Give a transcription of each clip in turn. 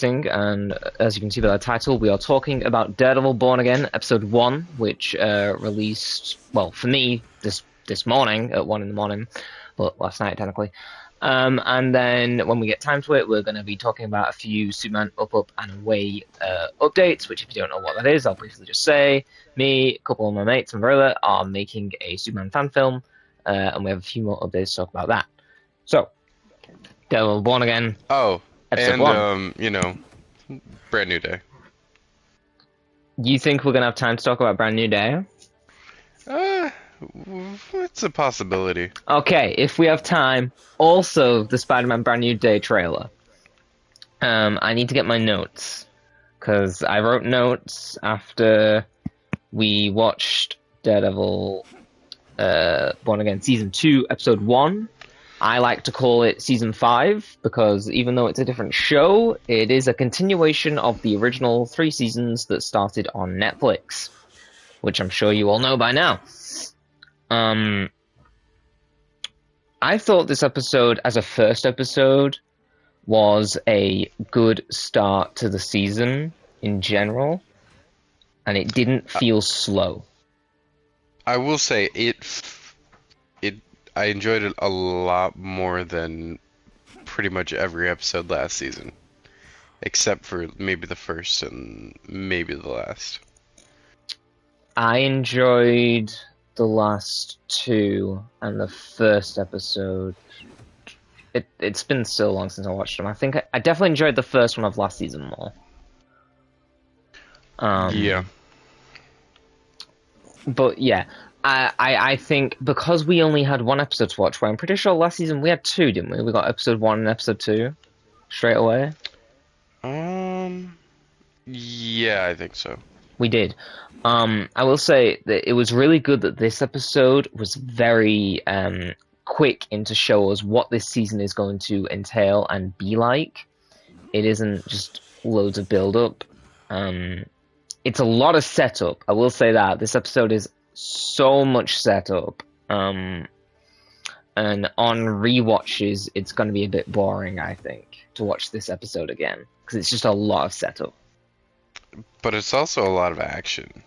and as you can see by the title, we are talking about Daredevil Born Again, episode 1, which released, well, for me, this morning at 1 in the morning, but last night technically. And then when we get time to it, we're going to be talking about a few Superman Up and Away updates, which if you don't know what that is, I'll briefly just say. Me, a couple of my mates and brother are making a Superman fan film, and we have a few more updates to talk about that. So, Daredevil Born Again. Oh, episode and 1. brand new day. You think we're going to have time to talk about Brand New Day? It's a possibility. Okay, if we have time, also the Spider-Man Brand New Day trailer. I need to get my notes, because I wrote notes after we watched Daredevil Born Again Season 2, Episode 1. I like to call it Season 5, because even though it's a different show, it is a continuation of the original 3 seasons that started on Netflix, which I'm sure you all know by now. I thought this episode, as a first episode, was a good start to the season in general, and it didn't feel slow. I will say I enjoyed it a lot more than pretty much every episode last season, except for maybe the first and maybe the last. I enjoyed the last 2 and the first episode. It's been so long since I watched them. I think I definitely enjoyed the first one of last season more. Yeah. But yeah, I think because we only had 1 episode to watch, where I'm pretty sure last season we had 2, didn't we? We got episode 1 and episode 2 straight away. Yeah, I think so. We did. I will say that it was really good that this episode was very quick in to show us what this season is going to entail and be like. It isn't just loads of build-up. It's a lot of setup. I will say that. This episode is so much setup. And on rewatches, it's going to be a bit boring, I think, to watch this episode again. Because it's just a lot of setup. But it's also a lot of action.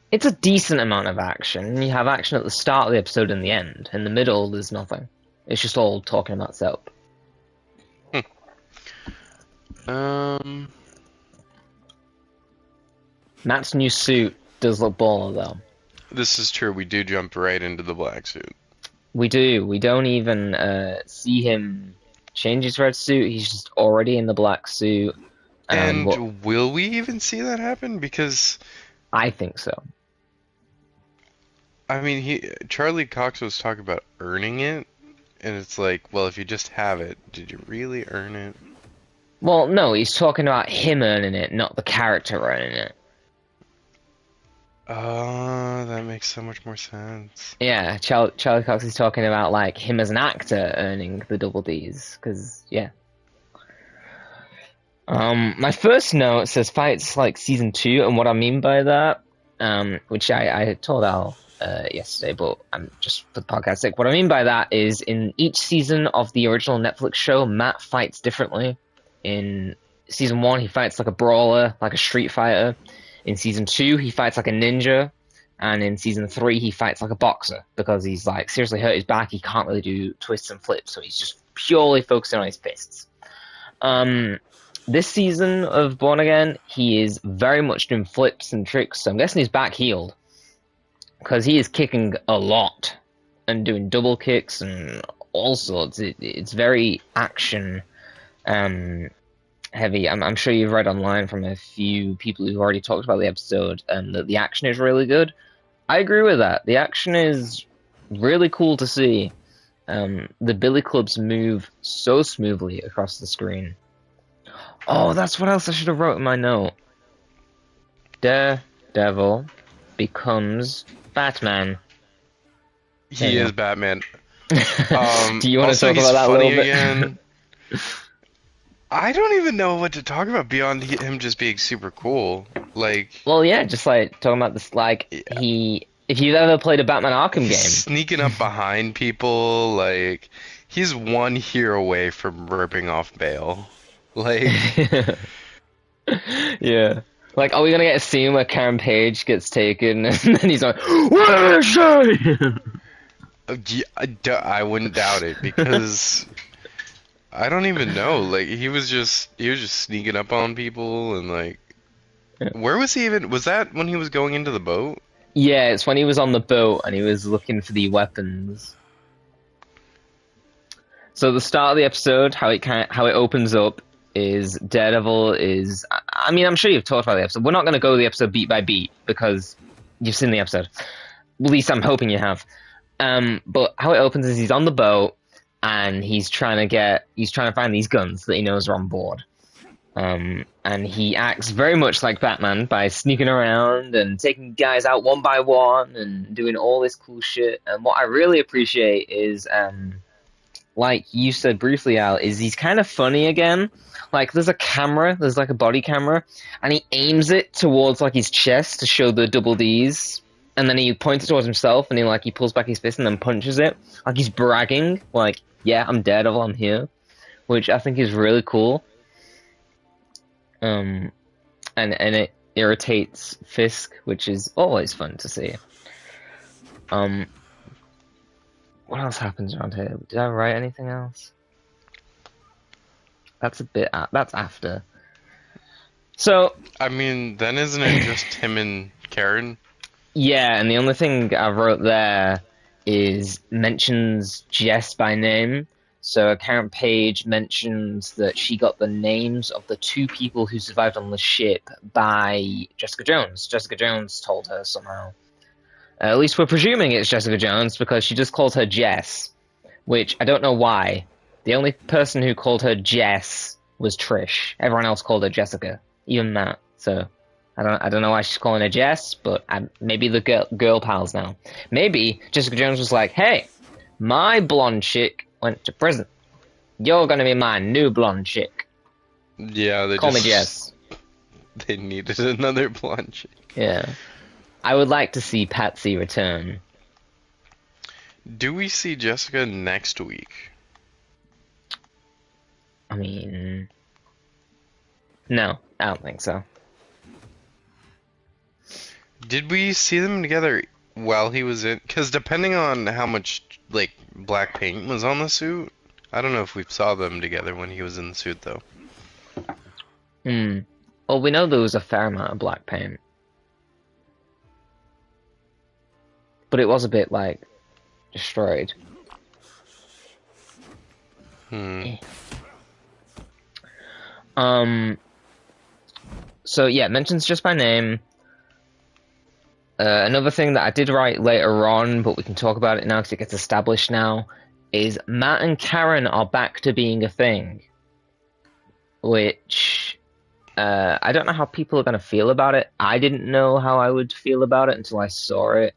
It's a decent amount of action. You have action at the start of the episode and the end. In the middle, there's nothing. It's just all talking about setup. Matt's new suit does look baller, though. This is true. We do jump right into the black suit. We do. We don't even see him change his red suit. He's just already in the black suit. And will we even see that happen? Because I think so. I mean, Charlie Cox was talking about earning it, and it's like, well, if you just have it, did you really earn it? Well, no, he's talking about him earning it, not the character earning it. Oh, that makes so much more sense. Yeah, Charlie Cox is talking about, like, him as an actor earning the double Ds, because, yeah. My first note says fights like season 2, and what I mean by that, which I told Al yesterday, but I'm just for the podcast's sake. What I mean by that is in each season of the original Netflix show, Matt fights differently. In season 1, he fights like a brawler, like a street fighter. In season 2, he fights like a ninja, and in season 3, he fights like a boxer because he's like seriously hurt his back. He can't really do twists and flips, so he's just purely focusing on his fists. This season of Born Again, he is very much doing flips and tricks, so I'm guessing he's back healed. Because he is kicking a lot, and doing double kicks and all sorts. It's very action heavy. I'm sure you've read online from a few people who've already talked about the episode, that the action is really good. I agree with that. The action is really cool to see. The billy clubs move so smoothly across the screen. Oh, that's what else I should have wrote in my note. Daredevil becomes Batman. He is Batman. Do you want to Also, talk about that a little bit? Again. I don't even know what to talk about beyond him just being super cool. Like, well, yeah, just like talking about this, like if you've ever played a Batman Arkham game, sneaking up behind people, like he's one here away from ripping off Bale. Like, Yeah. Like, are we gonna get a scene where Karen Page gets taken and then he's like, "Where is she?" I wouldn't doubt it because I don't even know. Like, he was just sneaking up on people and like, where was he even? Was that when he was going into the boat? Yeah, it's when he was on the boat and he was looking for the weapons. So the start of the episode, how it opens up is Daredevil is. I mean, I'm sure you've talked about the episode. We're not going to go the episode beat by beat because you've seen the episode. At least I'm hoping you have. But how it opens is he's on the boat and he's trying to find these guns that he knows are on board. And he acts very much like Batman by sneaking around and taking guys out one by one and doing all this cool shit. And what I really appreciate is, like you said briefly, Al, is he's kind of funny again. Like there's like a body camera, and he aims it towards like his chest to show the double D's, and then he points it towards himself, and he pulls back his fist and then punches it, like he's bragging, like, yeah, I'm Daredevil, I'm here, which I think is really cool. And it irritates Fisk, which is always fun to see. What else happens around here? Did I write anything else? That's that's after. So I mean, then isn't it just him and Karen? yeah, and the only thing I wrote there is mentions Jess by name. So Karen Page mentions that she got the names of the two people who survived on the ship by Jessica Jones. Jessica Jones told her somehow. At least we're presuming it's Jessica Jones because she just calls her Jess, which I don't know why. The only person who called her Jess was Trish. Everyone else called her Jessica, even Matt. So I don't know why she's calling her Jess, but maybe the girl pals now. Maybe Jessica Jones was like, "Hey, my blonde chick went to prison. You're gonna be my new blonde chick. Yeah, Call me Jess." they needed another blonde chick. Yeah. I would like to see Patsy return. Do we see Jessica next week? I mean, no, I don't think so. Did we see them together while he was in? Because depending on how much like black paint was on the suit, I don't know if we saw them together when he was in the suit though. Well, we know there was a fair amount of black paint. But it was a bit, like, destroyed. So, yeah, mentions just by name. Another thing that I did write later on, but we can talk about it now because it gets established now, is Matt and Karen are back to being a thing. Which, I don't know how people are going to feel about it. I didn't know how I would feel about it until I saw it.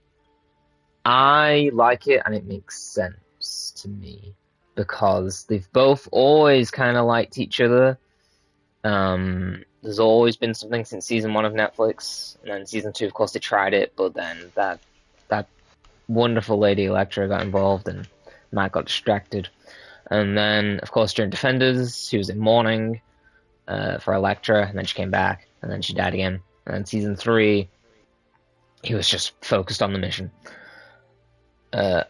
I like it, and it makes sense to me because they've both always kind of liked each other. There's always been something since season 1 of Netflix, and then season 2, of course, they tried it, but then that wonderful Lady Elektra got involved, and Matt got distracted. And then, of course, during Defenders, she was in mourning for Elektra, and then she came back, and then she died again. And then season 3, he was just focused on the mission. Yeah.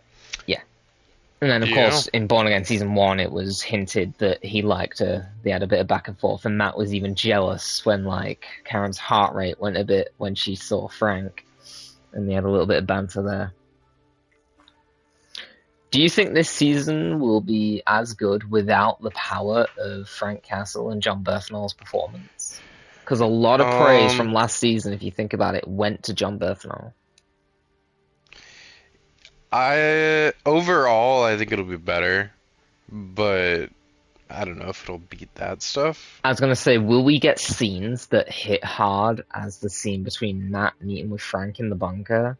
And then, of course, in Born Again Season 1, it was hinted that he liked her. They had a bit of back and forth, and Matt was even jealous when, like, Karen's heart rate went a bit when she saw Frank. And they had a little bit of banter there. Do you think this season will be as good without the power of Frank Castle and John Berthnall's performance? Because a lot of praise from last season, if you think about it, went to John Berthnall. Overall, I think it'll be better, but I don't know if it'll beat that stuff. I was going to say, will we get scenes that hit hard as the scene between Matt meeting with Frank in the bunker?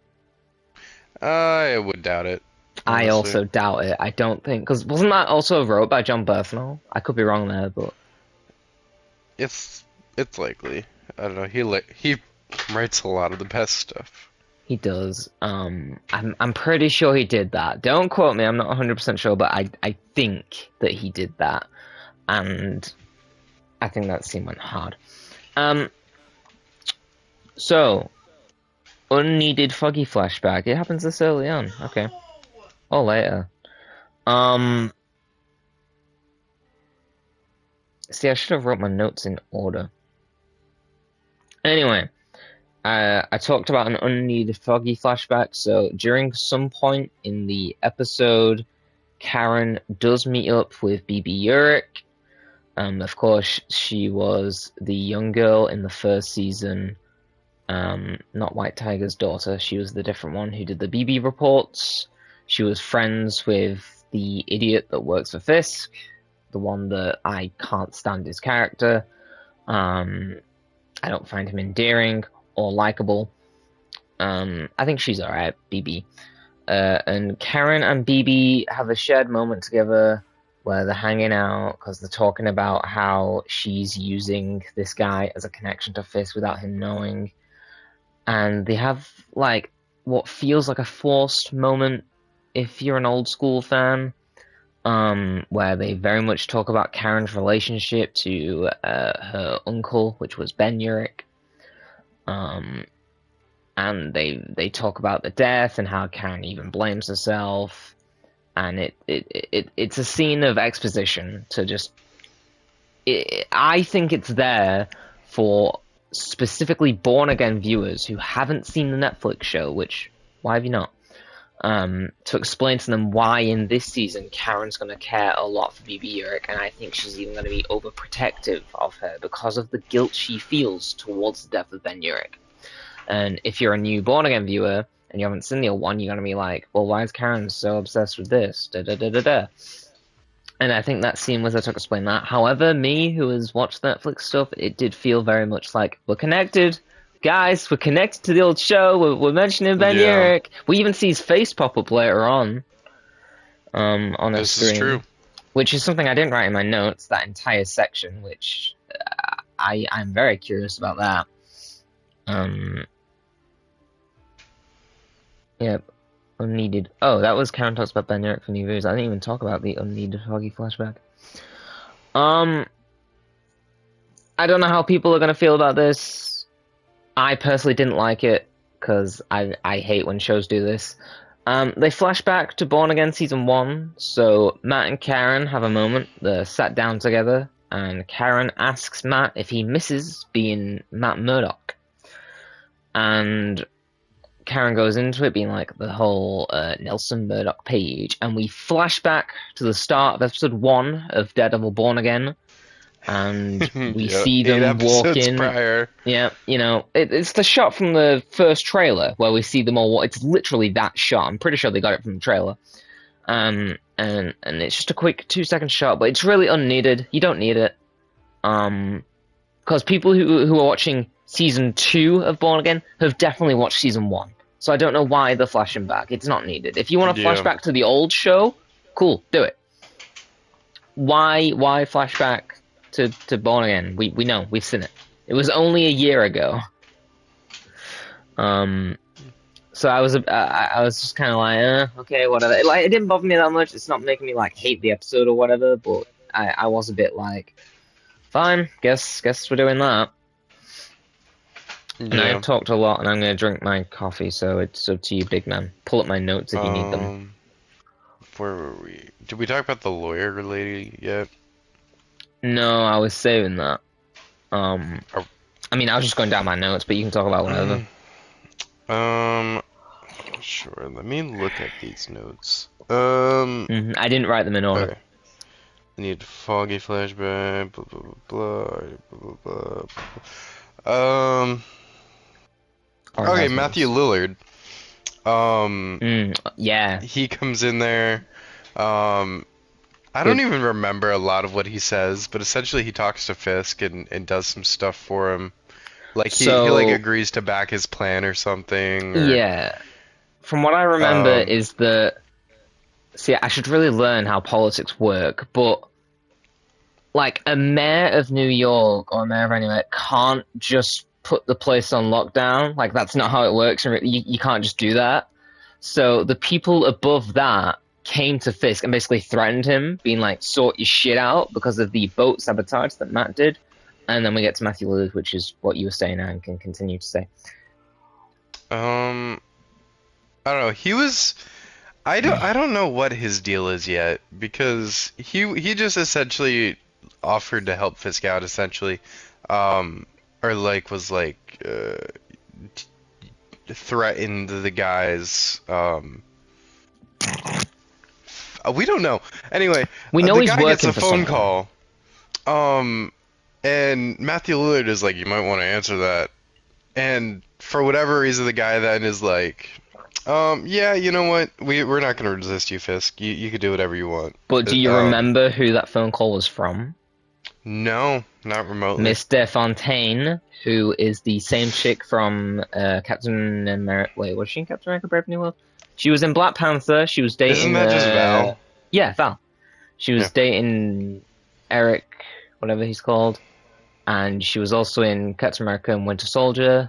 I would doubt it. Honestly. I also doubt it. I don't think, because wasn't that also wrote by John Berthnall? I could be wrong there, but it's likely. I don't know. He writes a lot of the best stuff. He does. I'm pretty sure he did that. Don't quote me. I'm not 100% sure, but I think that he did that. And I think that scene went hard. So unneeded Foggy flashback. It happens this early on. Okay. Or later. See, I should have wrote my notes in order. Anyway, I talked about an unneeded Foggy flashback. So during some point in the episode, Karen does meet up with BB Urich. Of course, she was the young girl in the first season. Not White Tiger's daughter. She was the different one who did the BB reports. She was friends with the idiot that works for Fisk, the one that I can't stand his character. I don't find him endearing or likable. I think she's alright, BB. And Karen and BB have a shared moment together where they're hanging out because they're talking about how she's using this guy as a connection to Fisk without him knowing. And they have, like, what feels like a forced moment if you're an old school fan, where they very much talk about Karen's relationship to her uncle, which was Ben Urich. And they talk about the death and how Karen even blames herself. And it's a scene of exposition to just... I think it's there for specifically born-again viewers who haven't seen the Netflix show, which, why have you not? To explain to them why in this season Karen's going to care a lot for BB Urich, and I think she's even going to be overprotective of her because of the guilt she feels towards the death of Ben Urich. And if you're a new born-again viewer and you haven't seen the old one, you're going to be like, well, why is Karen so obsessed with this? Da-da-da-da-da. And I think that scene was there to explain that. However, me, who has watched Netflix stuff, it did feel very much like, we're connected. Guys, we're connected to the old show. We're mentioning Ben Urich. We even see his face pop up later on a this screen. Is true. Which is something I didn't write in my notes, that entire section, which I'm very curious about that. Yep. Unneeded. Oh, that was Karen talks about Ben Urich for New Year's. I didn't even talk about the unneeded Foggy flashback. I don't know how people are going to feel about this. I personally didn't like it, because I hate when shows do this. They flash back to Born Again Season 1, so Matt and Karen have a moment. They're sat down together, and Karen asks Matt if he misses being Matt Murdock. And Karen goes into it being like the whole Nelson Murdock page, and we flash back to the start of episode 1 of Daredevil Born Again, and we see them walk in. Prior. Yeah, you know, it's the shot from the first trailer where we see them all. It's literally that shot. I'm pretty sure they got it from the trailer. And it's just a quick 2-second shot, but it's really unneeded. You don't need it. Because people who are watching Season 2 of Born Again have definitely watched Season 1. So I don't know why they're flashing back. It's not needed. If you want to flash back to the old show, cool, do it. Why flash back to Born Again? We know, we've seen it. It was only a year ago. So I was just kind of like, okay, whatever. Like, it didn't bother me that much. It's not making me like hate the episode or whatever. But I was a bit like, fine, guess we're doing that. And I've talked a lot, and I'm going to drink my coffee, so it's up to you, big man. Pull up my notes if you need them. Where were we? Did we talk about the lawyer lady yet? No, I was saving that. I mean, I was just going down my notes, but you can talk about whatever. Sure, let me look at these notes. I didn't write them in order. Okay. I need foggy flashback, blah, blah, blah, blah, blah, blah. Okay, Matthew Lillard. Yeah. He comes in there. I don't even remember a lot of what he says, but essentially he talks to Fisk and does some stuff for him. Like he like agrees to back his plan or something. Or, yeah. From what I remember is that... See, I should really learn how politics work, but... Like, a mayor of New York or a mayor of anywhere can't just put the place on lockdown. Like, that's not how it works. You can't just do that. So the people above that came to Fisk and basically threatened him, being like, sort your shit out because of the boat sabotage that Matt did. and then we get to Matthew Lillard, which is what you were saying and can continue to say. I don't know. He was. I don't know what his deal is yet because he just essentially offered to help Fisk out essentially, or like was like threatened the guys. We don't know. Anyway, we know the he's guy gets working a for phone someone. call, and Matthew Lillard is like, you might want to answer that, and for whatever reason, the guy then is like. Yeah, you know what? We're not gonna resist you, Fisk. You could do whatever you want. But do you remember who that phone call was from? No, not remotely. Miss Fontaine, who is the same chick from Captain America. Wait, was she in Captain America: Brave New World? She was in Black Panther. She was dating. Isn't that just Val? Yeah, Val. She was dating Eric, whatever he's called, and she was also in Captain America and Winter Soldier.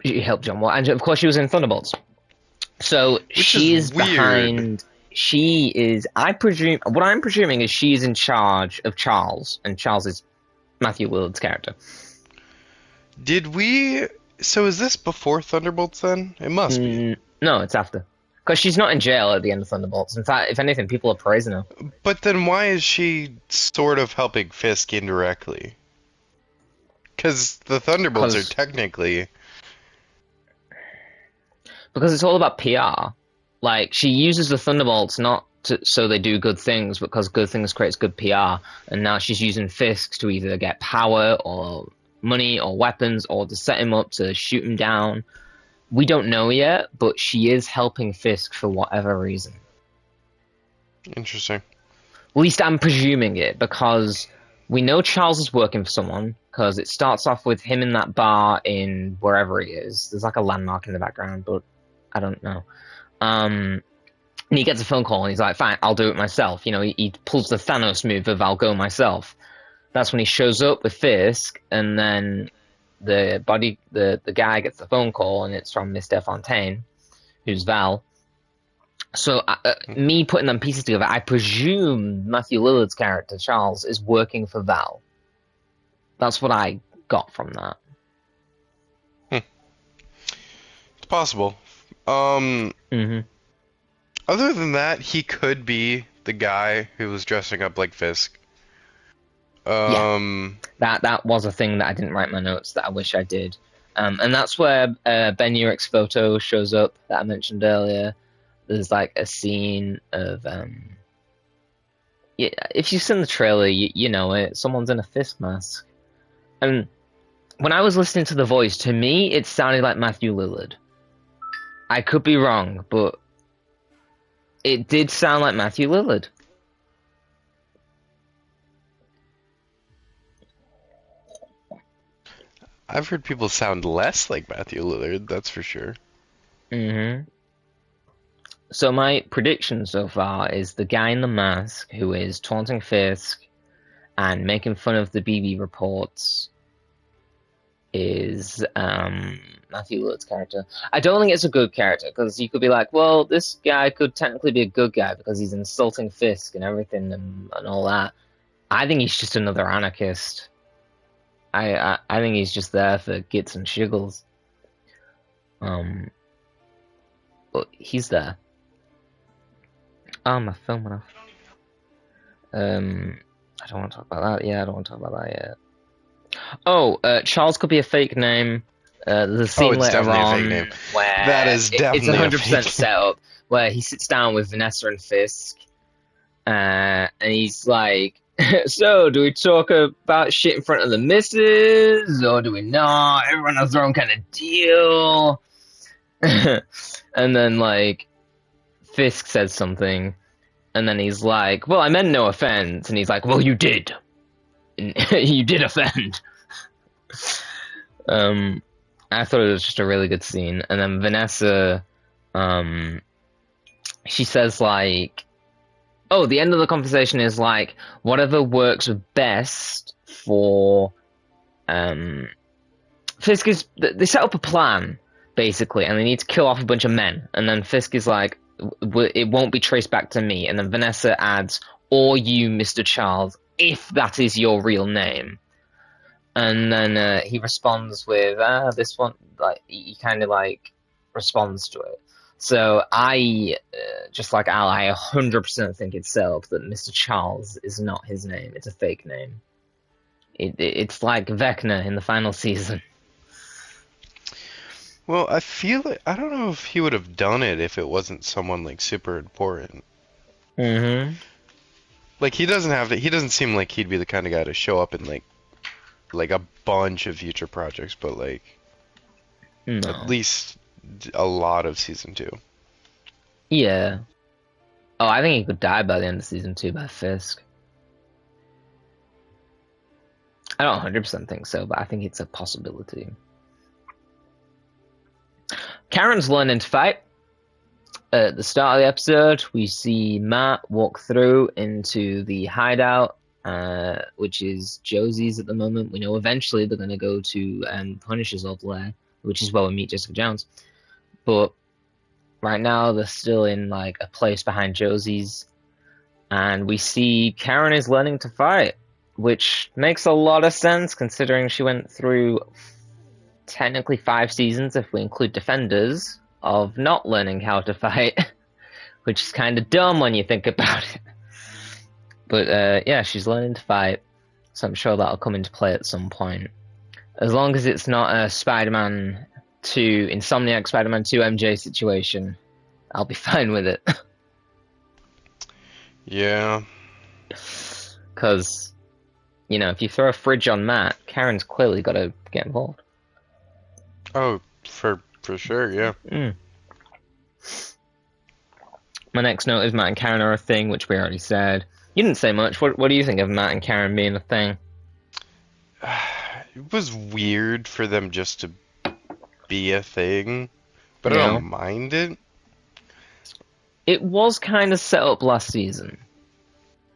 She helped John Wall, and of course she was in Thunderbolts. So she is behind. She is. I presume. What I'm presuming is she's in charge of Charles, and Charles is Matthew Willard's character. Did we? So is this before Thunderbolts? Then it must be. No, it's after. Because she's not in jail at the end of Thunderbolts. In fact, if anything, people are praising her. But then why is she sort of helping Fisk indirectly? Because the Thunderbolts are technically. Because it's all about PR. Like, she uses the Thunderbolts not so they do good things, because good things creates good PR. And now she's using Fisk to either get power or money or weapons or to set him up to shoot him down. We don't know yet, but she is helping Fisk for whatever reason. Interesting. At least I'm presuming it, because we know Charles is working for someone, because it starts off with him in that bar in wherever he is. There's like a landmark in the background, but I don't know. And he gets a phone call and he's like, fine, I'll do it myself. You know, he pulls the Thanos move of I'll go myself. That's when he shows up with Fisk, and then the guy gets the phone call, and it's from Miss Fontaine, who's Val. So me putting them pieces together, I presume Matthew Lillard's character, Charles, is working for Val. That's what I got from that. It's possible. Other than that, he could be the guy who was dressing up like Fisk. Yeah, that was a thing that I didn't write in my notes that I wish I did. And that's where Ben Urich's photo shows up that I mentioned earlier. There's like a scene of yeah, if you've seen the trailer, you know it. Someone's in a Fisk mask. And when I was listening to the voice, to me, it sounded like Matthew Lillard. I could be wrong, but it did sound like Matthew Lillard. I've heard people sound less like Matthew Lillard, that's for sure. So my prediction so far is the guy in the mask who is taunting Fisk and making fun of the BB reports is Matthew Lillard's character. I don't think it's a good character, because you could be like, well, this guy could technically be a good guy because he's insulting Fisk and everything and all that. I think he's just another anarchist. I think he's just there for gits and shiggles. But he's there. Oh, my phone went off. I don't want to talk about that. Yeah, I don't want to talk about that yet. Oh, Charles could be a fake name. There's a scene later on where that is definitely it's 100% set up, where he sits down with Vanessa and Fisk, and he's like, so, do we talk about shit in front of the missus, or do we not? Everyone has their own kind of deal. And then, like, Fisk says something, and then he's like, well, I meant no offense. And he's like, well, you did. You did offend. I thought it was just a really good scene. And then Vanessa, she says, like, oh, the end of the conversation is like, whatever works best for Fisk is, they set up a plan, basically, and they need to kill off a bunch of men. And then Fisk is like, it won't be traced back to me. And then Vanessa adds, or you, Mr. Charles, if that is your real name. And then he responds with this one, like he kind of like responds to it. So I, just like Al, I 100% think it's set up that Mr. Charles is not his name. It's a fake name. It's like Vecna in the final season. Well, I feel like I don't know if he would have done it if it wasn't someone like super important. Mm-hmm. Like he doesn't have to. He doesn't seem like he'd be the kind of guy to show up in like a bunch of future projects, but like No. at least a lot of season 2. Yeah. Oh, I think he could die by the end of season 2 by Fisk. I don't 100% think so, but I think it's a possibility. Karen's learning to fight. At the start of the episode, we see Matt walk through into the hideout, which is Josie's at the moment. We know eventually they're going to go to Punisher's old lair, which is where we meet Jessica Jones. But right now they're still in like a place behind Josie's, and we see Karen is learning to fight, which makes a lot of sense considering she went through technically 5 seasons, if we include Defenders, of not learning how to fight, which is kind of dumb when you think about it. But yeah, she's learning to fight, so I'm sure that'll come into play at some point. As long as it's not a Spider-Man 2, Insomniac Spider-Man 2 MJ situation, I'll be fine with it. Yeah. Because, you know, if you throw a fridge on Matt, Karen's clearly got to get involved. Oh, for sure, yeah. Mm. My next note is Matt and Karen are a thing, which we already said. You didn't say much. What do you think of Matt and Karen being a thing? It was weird for them just to be a thing, but I don't mind it. It was kind of set up last season.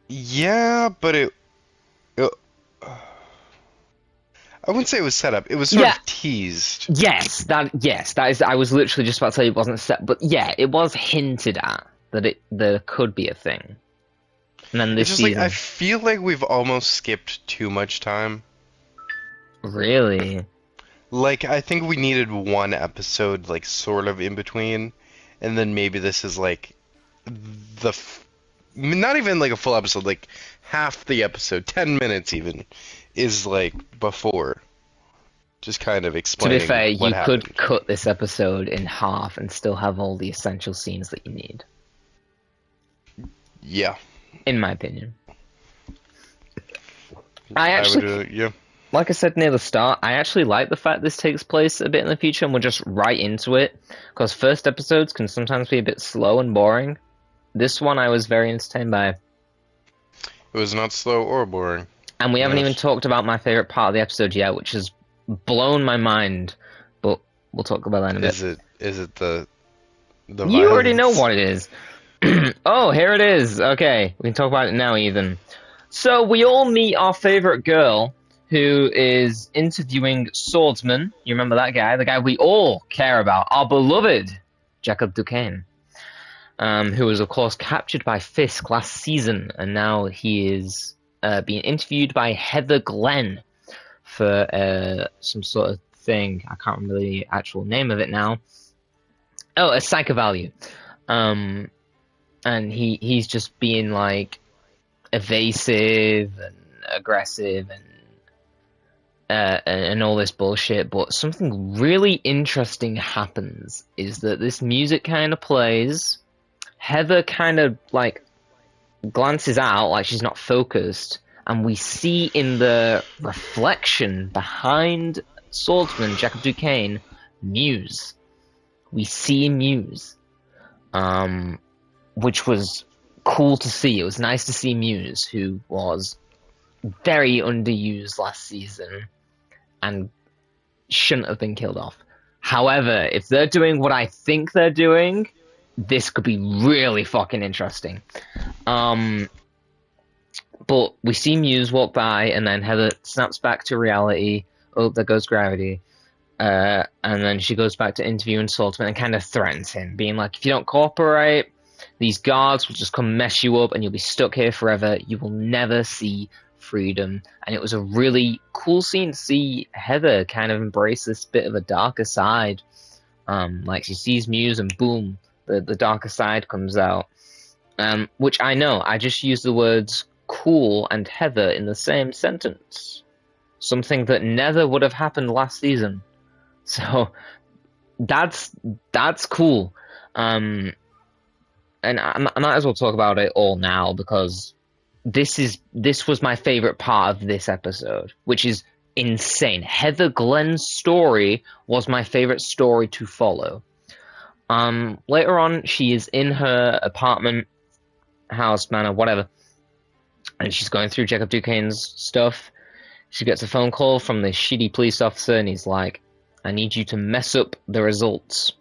Yeah, but it I wouldn't say it was set up. It was sort of teased. Yes, that is. I was literally just about to say it wasn't set, but yeah, it was hinted at that there could be a thing. And then this season, like, I feel like we've almost skipped too much time. Really? Like, I think we needed one episode, like, sort of in between, and then maybe this is like not even like a full episode, like half the episode, 10 minutes even, is like before. Just kind of explaining. To be fair, what you happened. could cut this episode in half and still have all the essential scenes that you need. Yeah. In my opinion. I would, yeah. Like I said near the start, I actually like the fact this takes place a bit in the future and we're just right into it. Because first episodes can sometimes be a bit slow and boring. This one I was very entertained by. It was not slow or boring. And we haven't even talked about my favorite part of the episode yet, which has blown my mind. But we'll talk about that in a bit. Is it the violence? You already know what it is. Oh, here it is. Okay, we can talk about it now, Ethan. So we all meet our favorite girl, who is interviewing Swordsman. You remember that guy? The guy we all care about. Our beloved Jacob Duquesne. Who was, of course, captured by Fisk last season. And now he is being interviewed by Heather Glenn for some sort of thing. I can't remember the actual name of it now. Oh, a psych value. And he's just being, like, evasive and aggressive and all this bullshit. But something really interesting happens is that this music kind of plays. Heather kind of, like, glances out like she's not focused, and we see in the reflection behind Swordsman, Jacob Duquesne, Muse. We see Muse. Which was cool to see. It was nice to see Muse, who was very underused last season and shouldn't have been killed off. However, if they're doing what I think they're doing, this could be really fucking interesting. But we see Muse walk by, and then Heather snaps back to reality. Oh, there goes gravity. And then she goes back to interviewing Swordsman and kind of threatens him, being like, if you don't cooperate, these guards will just come mess you up and you'll be stuck here forever. You will never see freedom, and it was a really cool scene to see Heather kind of embrace this bit of a darker side. Like she sees Muse and boom, the darker side comes out. Which I know, I just used the words cool and Heather in the same sentence. Something that never would have happened last season. So that's cool. And I might as well talk about it all now because this was my favorite part of this episode, which is insane. Heather Glenn's story was my favorite story to follow. Later on, she is in her apartment, house, manor, whatever, and she's going through Jacob Duquesne's stuff. She gets a phone call from the shitty police officer, and he's like, I need you to mess up the results.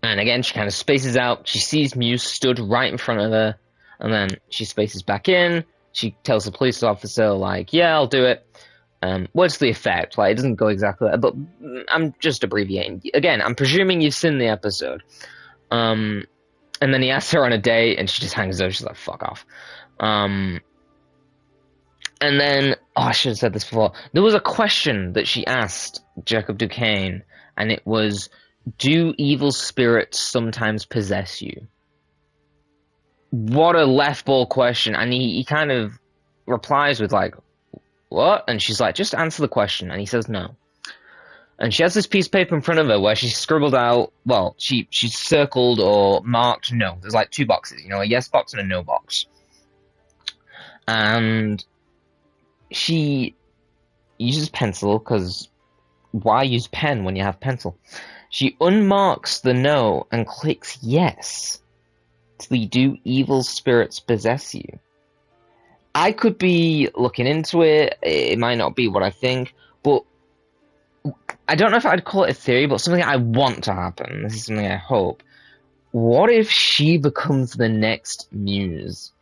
And again, she kind of spaces out. She sees Muse stood right in front of her, and then she spaces back in. She tells the police officer, like, yeah, I'll do it. What's the effect? Like, it doesn't go exactly like that, but I'm just abbreviating. Again, I'm presuming you've seen the episode. And then he asks her on a date, and she just hangs up. She's like, fuck off. And then, I should have said this before. There was a question that she asked Jacob Duquesne, and it was, do evil spirits sometimes possess you? What a left ball question. And he kind of replies with like, what? And she's like, just answer the question. And he says no. And she has this piece of paper in front of her where she scribbled out, well, she circled or marked no. There's like two boxes, a yes box and a no box. And she uses pencil, because why use pen when you have pencil? She unmarks the no and clicks yes. Do evil spirits possess you? I could be looking into it. It might not be what I think, but I don't know if I'd call it a theory, but something I want to happen. This is something I hope. What if she becomes the next Muse?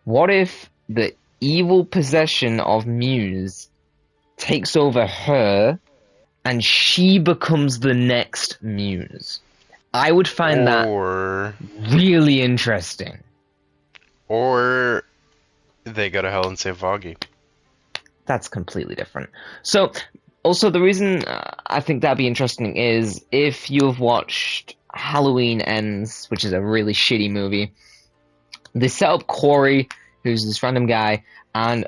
What if the evil possession of Muse takes over her and she becomes the next Muse? I would find that really interesting. Or they go to hell and save Foggy. That's completely different. So, also, the reason I think that'd be interesting is if you've watched Halloween Ends, which is a really shitty movie, they set up Corey, who's this random guy, and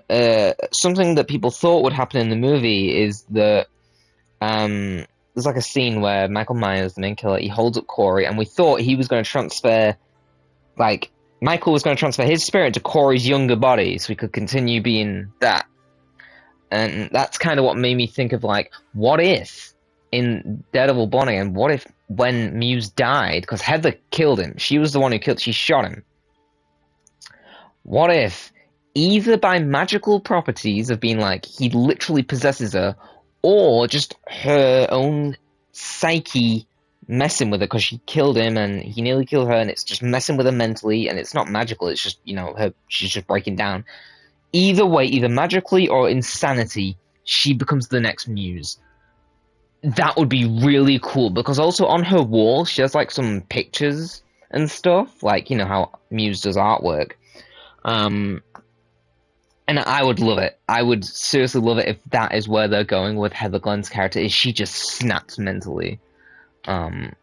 something that people thought would happen in the movie is that there's like a scene where Michael Myers, the main killer, he holds up Corey, and we thought he was going to transfer, like, Michael was going to transfer his spirit to Corey's younger body so he could continue being that. And that's kind of what made me think of, like, what if in Daredevil Born Again, what if when Muse died, because Heather killed him, she was the one who she shot him. What if, either by magical properties of being like, he literally possesses her, or just her own psyche messing with her because she killed him and he nearly killed her, and it's just messing with her mentally, and it's not magical, it's just, she's just breaking down. Either way, either magically or insanity, she becomes the next Muse. That would be really cool, because also on her wall, she has like some pictures and stuff, like, how Muse does artwork. And I would love it. I would seriously love it if that is where they're going with Heather Glenn's character, is she just snaps mentally. And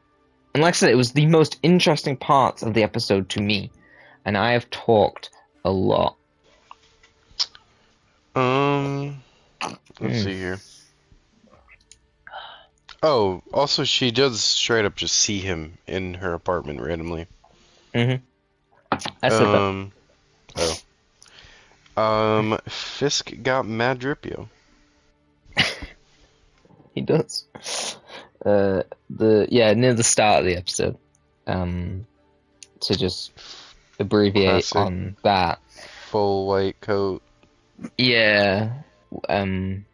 like I said, it was the most interesting parts of the episode to me, and I have talked a lot. Let's see here. Oh, also she does straight up just see him in her apartment randomly. I said that. Fisk got mad dripio. He does. Near the start of the episode. To just abbreviate Classic. on that. Full white coat. Yeah. When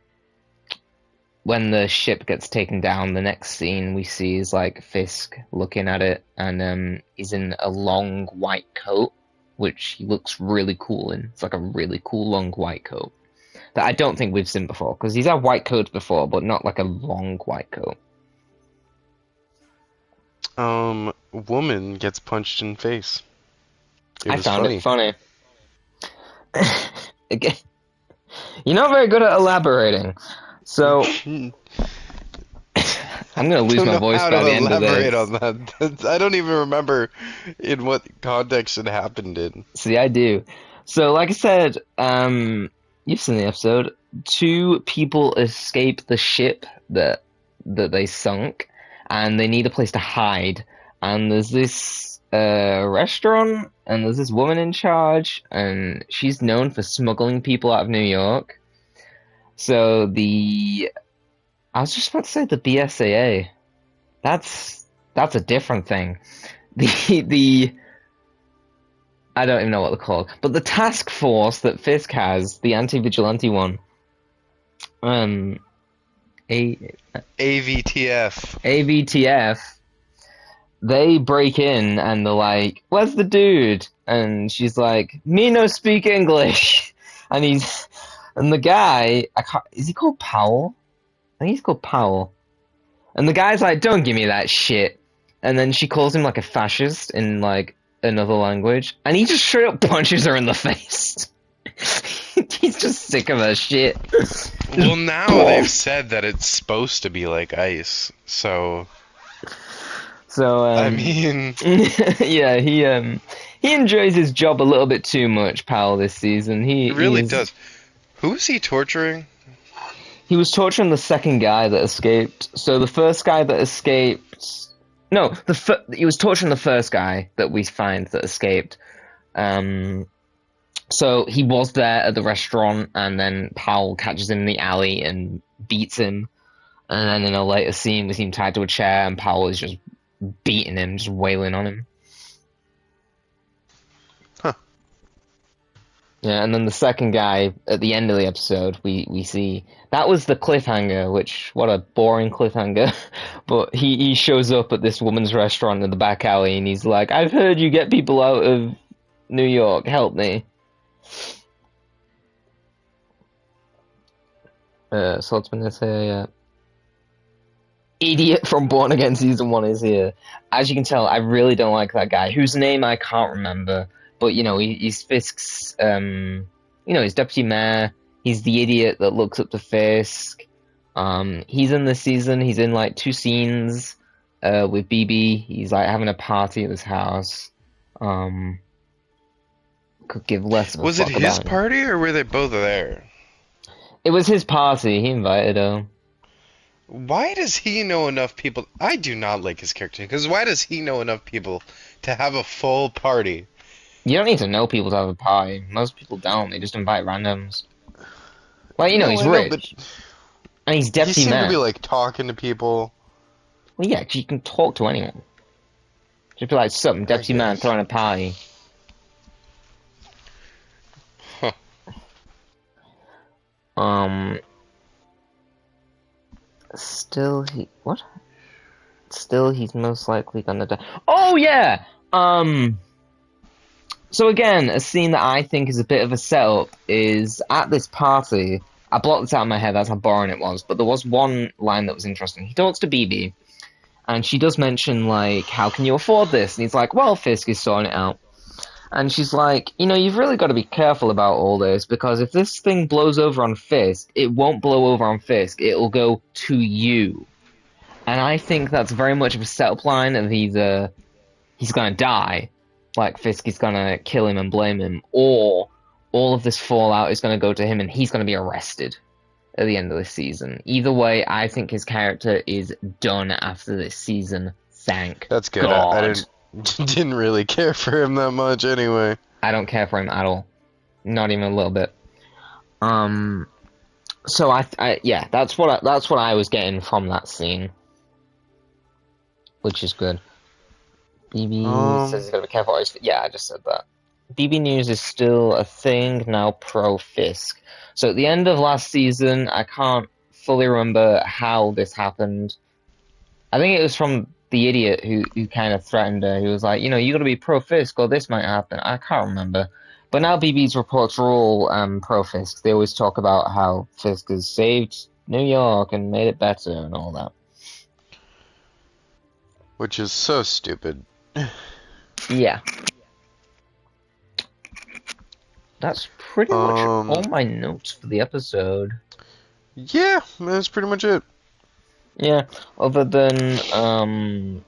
the ship gets taken down, the next scene we see is like Fisk looking at it, and he's in a long white coat, which he looks really cool in. It's like a really cool long white coat that I don't think we've seen before, because he's had white coats before, but not like a long white coat. Woman gets punched in face. I found it funny. again, you're not very good at elaborating. So I'm gonna lose don't my know voice how by to the end of elaborate this. on that. I don't even remember in what context it happened in. See, I do. So, like I said, you've seen the episode. Two people escape the ship that they sunk, and they need a place to hide. And there's this restaurant, and there's this woman in charge, and she's known for smuggling people out of New York. So I was just about to say the BSAA. That's a different thing. The I don't even know what they're called, but the task force that Fisk has, the anti-vigilante one, um, a AVTF. AVTF, they break in and they're like, "Where's the dude?" And she's like, "Me no speak English," and the guy, is he called Powell? I think he's called Powell, and the guy's like, "Don't give me that shit," and then she calls him like a fascist in like another language, and he just straight up punches her in the face. He's just sick of her shit. Well, now they've said that it's supposed to be like ice, so So I mean, yeah, he enjoys his job a little bit too much, pal, this season. it really does. Who is he torturing? He was torturing the second guy that escaped. So the first guy that escaped, no, he was torturing the first guy that we find that escaped. So he was there at the restaurant, and then Powell catches him in the alley and beats him. And then in a later scene, we see him tied to a chair, and Powell is just beating him, just wailing on him. Huh. Yeah, and then the second guy at the end of the episode, we see that was the cliffhanger. Which, what a boring cliffhanger! But he shows up at this woman's restaurant in the back alley, and he's like, "I've heard you get people out of New York. Help me." Saltzman is here, yeah. Idiot from Born Again Season 1 is here. As you can tell, I really don't like that guy, whose name I can't remember. But, he's Fisk's, he's deputy mayor. He's the idiot that looks up to Fisk. He's in this season. He's in, like, 2 scenes with BB. He's, like, having a party at his house. Could give less of a Was fuck it his about him. party or were they both there? It was his party. He invited her. Why does he know enough people? I do not like his character, because why does he know enough people to have a full party? You don't need to know people to have a party. Most people don't. They just invite randoms. Well, No, he's I know, rich. but And he's he deputy seemed to mayor. be like talking to people. Well, yeah, 'cause you can talk to anyone. Just be like, "Sup, I'm deputy mayor, guess. throwing a party." Huh. Still, Still, he's most likely gonna die. Oh, yeah! So again, a scene that I think is a bit of a setup is at this party. I blocked this out of my head, that's how boring it was, but there was one line that was interesting. He talks to BB, and she does mention, like, "How can you afford this?" And he's like, "Well, Fisk is sorting it out." And she's like, "You've really got to be careful about all this, because if this thing blows over on Fisk, it won't blow over on Fisk, it'll go to you." And I think that's very much of a setup line of either he's gonna die, like Fisk is gonna kill him and blame him, or all of this fallout is gonna go to him and he's gonna be arrested at the end of this season. Either way, I think his character is done after this season. Thank That's good. God. I didn't really care for him that much anyway. I don't care for him at all. Not even a little bit. So yeah, that's what I was getting from that scene, which is good. BB says he's gotta be careful. Yeah, I just said that. BB News is still a thing now pro Fisk. So at the end of last season, I can't fully remember how this happened. I think it was from the idiot who kind of threatened her. He was like, you gotta be pro Fisk or this might happen. I can't remember. But now BB's reports are all pro Fisk. They always talk about how Fisk has saved New York and made it better and all that. Which is so stupid. Yeah. That's pretty much all my notes for the episode. Yeah, that's pretty much it. Yeah, other than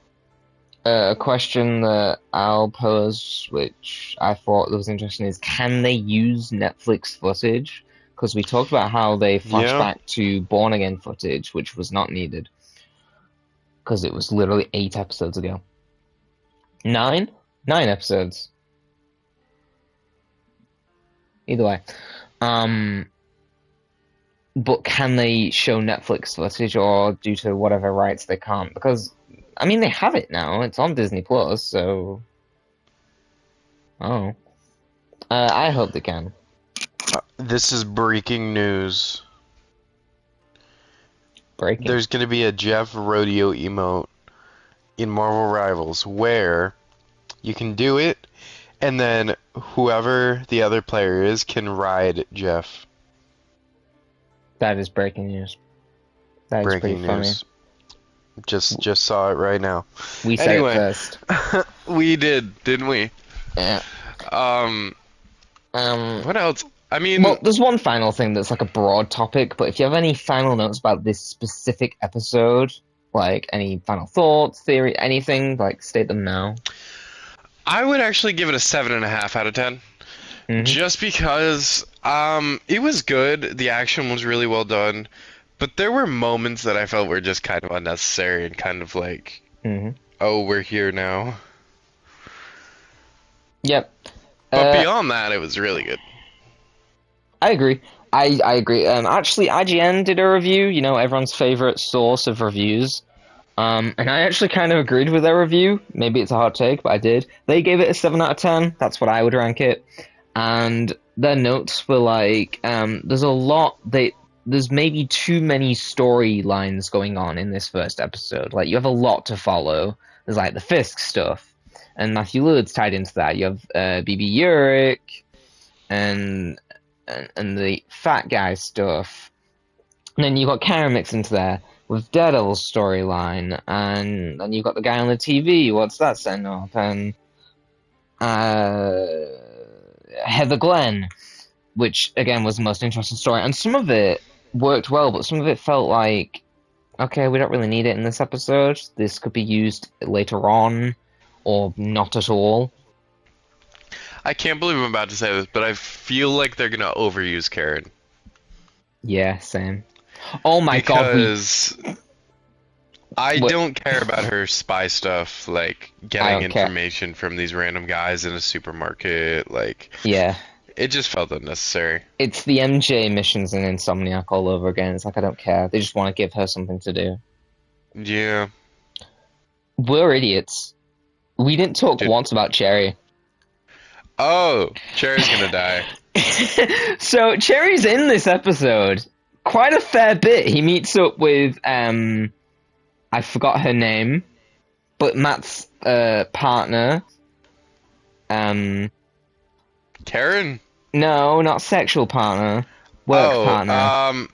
a question that I'll pose, which I thought was interesting, is can they use Netflix footage? Because we talked about how they flashed back to Born Again footage, which was not needed. Because it was literally 8 episodes ago. 9? 9 episodes. Either way. But can they show Netflix footage, or due to whatever rights they can't? Because, I mean, they have it now. It's on Disney Plus, so... Oh. I hope they can. This is breaking news. Breaking. There's going to be a Jeff Rodeo emote in Marvel Rivals where you can do it, and then whoever the other player is can ride Jeff. That is breaking news. That is breaking pretty news. funny. Just saw it right now. We said it first. We did, didn't we? Yeah. What else? I mean, well, there's one final thing that's like a broad topic, but if you have any final notes about this specific episode, like any final thoughts, theory, anything, like state them now. I would actually give it a 7.5 out of 10. Just because it was good, the action was really well done, but there were moments that I felt were just kind of unnecessary and kind of like, oh, we're here now. Yep. But beyond that, it was really good. I agree. I agree. Actually, IGN did a review, you know, everyone's favorite source of reviews. And I actually kind of agreed with their review. Maybe it's a hot take, but I did. They gave it a 7 out of 10. That's what I would rank it. And their notes were like, there's a lot, there's maybe too many storylines going on in this first episode. Like, you have a lot to follow. There's like the Fisk stuff, and Matthew Lillard's tied into that. You have BB Urick, and the fat guy stuff. And then you got Karen mixed into there with Daredevil's storyline, and then you got the guy on the TV. What's that setting up? And Heather Glenn, which again was the most interesting story. And some of it worked well, but some of it felt like, okay, we don't really need it in this episode. This could be used later on, or not at all. I can't believe I'm about to say this, but I feel like they're gonna overuse Karen. Yeah, same. Oh my god, because I don't care about her spy stuff, like getting information from these random guys in a supermarket. Like, yeah, it just felt unnecessary. It's the MJ missions in Insomniac all over again. It's like, I don't care. They just want to give her something to do. Yeah. We're idiots. We didn't talk once about Cherry. Oh, Cherry's gonna die. So Cherry's in this episode quite a fair bit. He meets up with I forgot her name, but Matt's partner. Karen? No, not sexual partner. Work partner.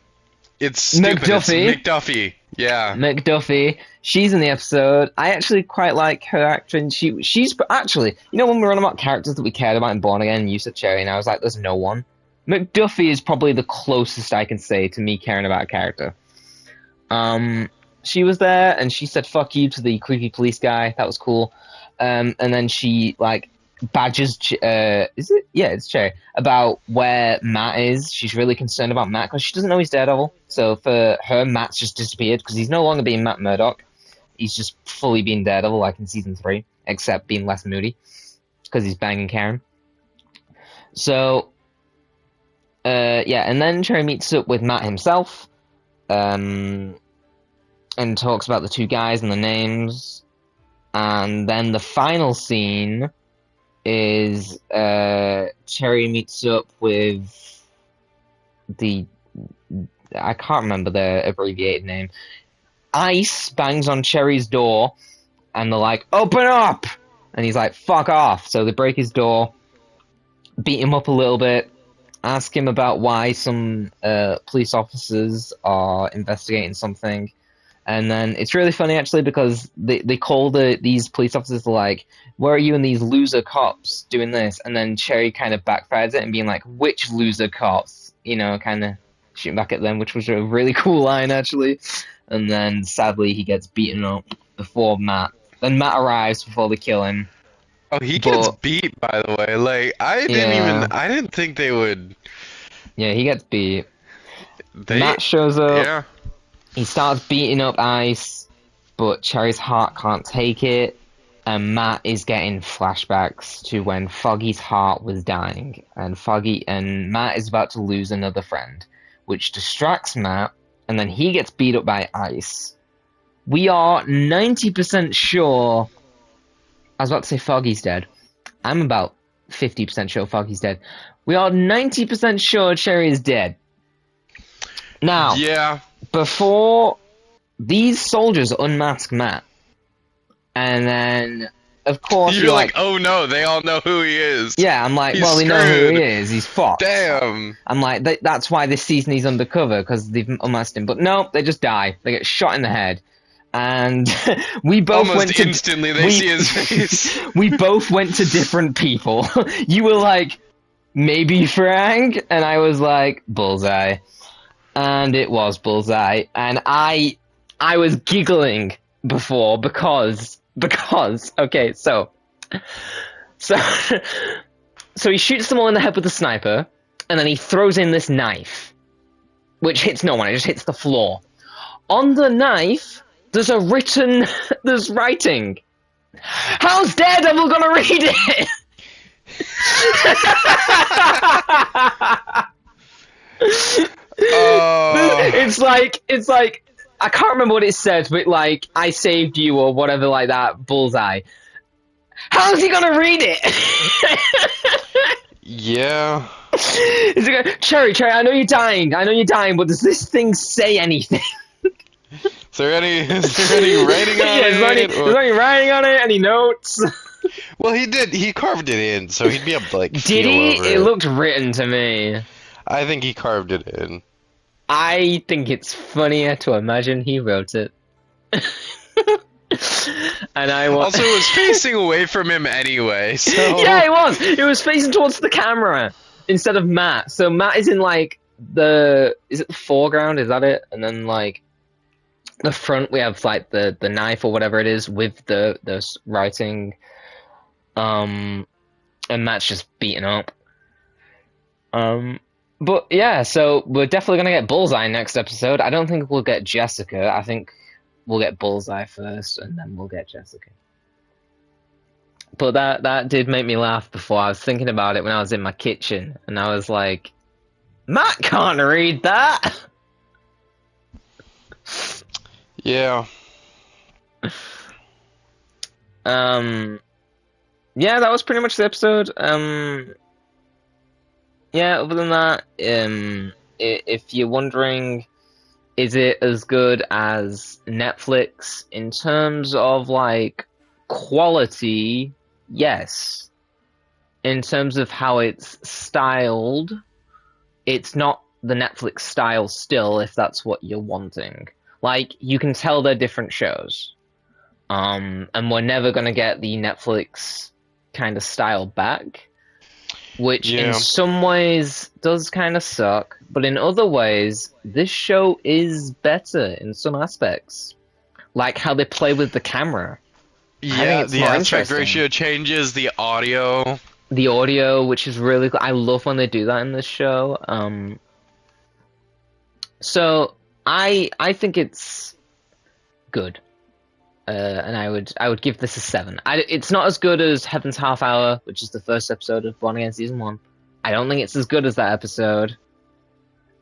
It's stupid. McDuffie. It's McDuffie. Yeah. McDuffie. She's in the episode. I actually quite like her acting. She's actually, you know, when we were on about characters that we cared about in Born Again, you said Cherry, and I was like, there's no one. McDuffie is probably the closest I can say to me caring about a character. She was there, and she said fuck you to the creepy police guy. That was cool. And then she, like, badgers, is it? Yeah, it's Cherry, about where Matt is. She's really concerned about Matt, because she doesn't know he's Daredevil. So for her, Matt's just disappeared, because he's no longer being Matt Murdock. He's just fully being Daredevil, like in Season 3, except being less moody, because he's banging Karen. So, yeah, and then Cherry meets up with Matt himself, and talks about the two guys and the names. And then the final scene is Cherry meets up with I can't remember the abbreviated name. Ice bangs on Cherry's door, and they're like, open up! And he's like, fuck off. So they break his door, beat him up a little bit, ask him about why some police officers are investigating something, And then it's really funny actually because they call these police officers like, "Where are you and these loser cops doing this?" And then Cherry kind of backfires it and being like, "Which loser cops?" You know, kind of shooting back at them, which was a really cool line actually. And then sadly he gets beaten up before Matt. Then Matt arrives before they kill him. Oh, he gets beat, by the way. Like, I didn't think they would. Yeah, he gets beat. Matt shows up. Yeah. He starts beating up Ice, but Cherry's heart can't take it. And Matt is getting flashbacks to when Foggy's heart was dying. And Matt is about to lose another friend, which distracts Matt. And then he gets beat up by Ice. We are 90% sure. I was about to say Foggy's dead. I'm about 50% sure Foggy's dead. We are 90% sure Cherry is dead. Now, yeah. Before these soldiers unmask Matt, and then of course you're like, oh no, they all know who he is. Yeah, I'm like, well, they know who he is. He's Fox. Damn. I'm like, that's why this season he's undercover, because they've unmasked him. But no, they just die. They get shot in the head. And we both almost instantly they see his face. We both went to different people. You were like, maybe Frank, and I was like, Bullseye. And it was Bullseye. And I was giggling before because okay, so he shoots them all in the head with the sniper, and then he throws in this knife, which hits no one. It just hits the floor. On the knife, there's writing. How's Daredevil gonna read it? It's like I can't remember what it says, but like, I saved you or whatever like that. Bullseye. How's he gonna read it? Yeah. Is it gonna, Cherry, I know you're dying, but does this thing say anything? Is there any writing on it? Is there any writing on it? Any notes? Well, he carved it in, so he'd be able to like Did he? It looked written to me. I think he carved it in. I think it's funnier to imagine he wrote it. And also, it was facing away from him anyway, so... Yeah, it was! It was facing towards the camera instead of Matt. So Matt is in, like, is it the foreground? Is that it? And then, like, the front, we have, like, the knife or whatever it is with the writing. And Matt's just beaten up. But yeah, so we're definitely gonna get Bullseye next episode. I don't think we'll get Jessica. I think we'll get Bullseye first, and then we'll get Jessica. But that did make me laugh before. I was thinking about it when I was in my kitchen, and I was like, Matt can't read that! Yeah. Yeah, that was pretty much the episode. Yeah, other than that, if you're wondering, is it as good as Netflix in terms of, like, quality? Yes. In terms of how it's styled, it's not the Netflix style still, if that's what you're wanting. Like, you can tell they're different shows. And we're never gonna get the Netflix kind of style back. Which in some ways does kind of suck, but in other ways, this show is better in some aspects. Like how they play with the camera. Yeah, the aspect ratio changes, the audio. The audio, which is really cool. I love when they do that in this show. So I think it's good. And I would give this a 7. It's not as good as Heaven's Half Hour, which is the first episode of Born Again Season 1. I don't think it's as good as that episode.